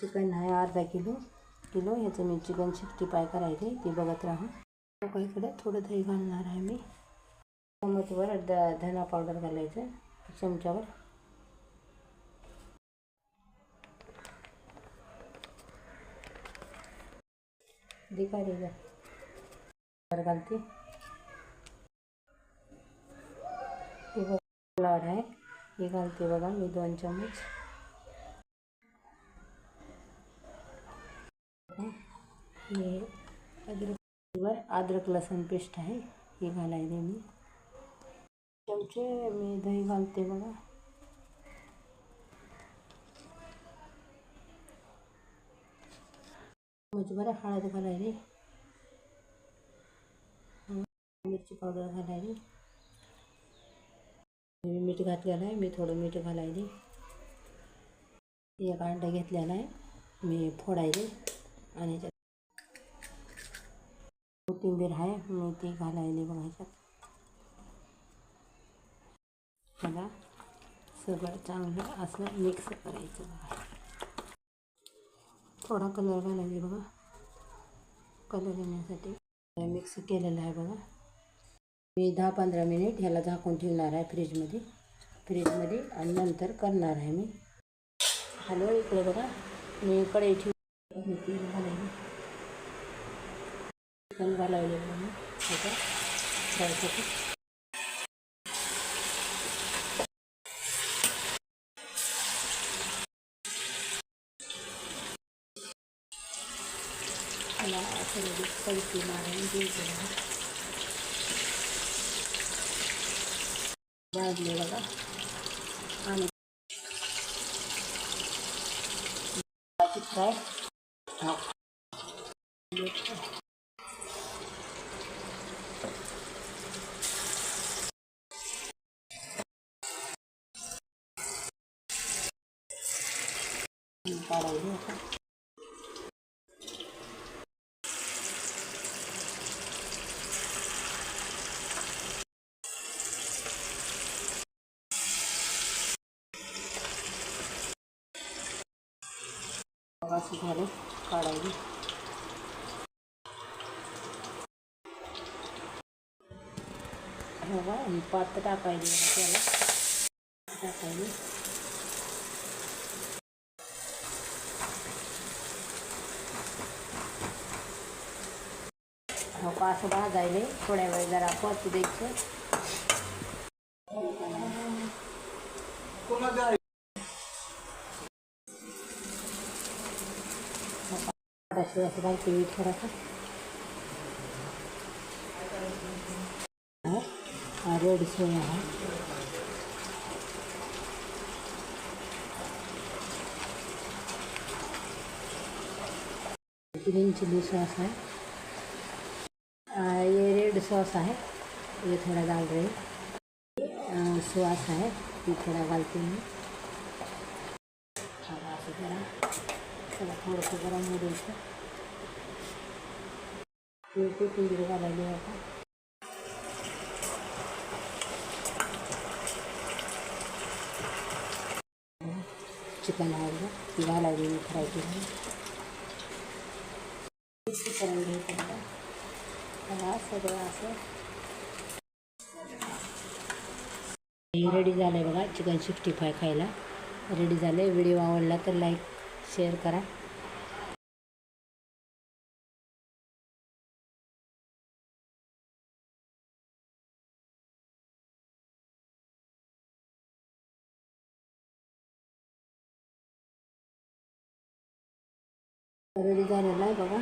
Chicken आहे अर्धा kilo ह्याचं मी चिकन 65 करायचे ते बघत राहा. इकडे थोडं दही घालणार आहे मी. चमचवर धना पावडर घालायचं चमच्यावर. दिखायला घालते. हे फ्लॉवर आहे हे घालते बघा मी 2 चम्मच. हे अद्रक लसूण पेस्ट आहे हे घालायचे मी. चमचे मी दही घालते बघा. बरं हळद घालायची. मिरची पावडर घालायची. मी मीठ घातलेलं आहे मी थोडं मीठ घालायचे. एक अंडा घेतलेला आहे मी फोडायचे आणि कोथिंबीर आहे मी ती घालायली बघा ह्याच्यात. मला सगळं चांगलं असं मिक्स करायचं बघा. थोडा कलर घालायचे बघा कलर येण्यासाठी. मिक्स केलेलं आहे बघा. मी 10-15 मिनिट ह्याला झाकून ठेवणार आहे फ्रीजमध्ये आणि नंतर करणार आहे मी. हॅलो इकडे बघा मी कढई ठेवली. तेल घालायले चिकन घालायले बघा मी ह्याच्यात फ्रायसाठी. मला असं कळती मारून द्यायचं भाजले बघा. आणि फ्राय काढायची आता. असं झालं काढायची. बघा आणि पात टाकायची त्याला टाकायची. हो का असं भाजायले थोड्या वेळ जरा परतू द्यायचं. असं घालते थोडासा रेड सोया आहे. ग्रीन चिली सॉस है. ये रेड सॉस है. ये थोड़ा डाल रही. सॉस है ये थोड़ा डालती हूँ. थोड़ा थोड़ा सा गरम हो जाएगा. ये कोथिंबीर घालायली आता. चिकन आहे बघा ती घालायली मी फ्राय केली. करून घ्यायचं बघा सगळं असं. रेडी झालं आहे बघा चिकन 65 खायला रेडी झालं आहे. व्हिडिओ आवडला तर लाईक शेअर करा. रेडी झालेला आहे बघा.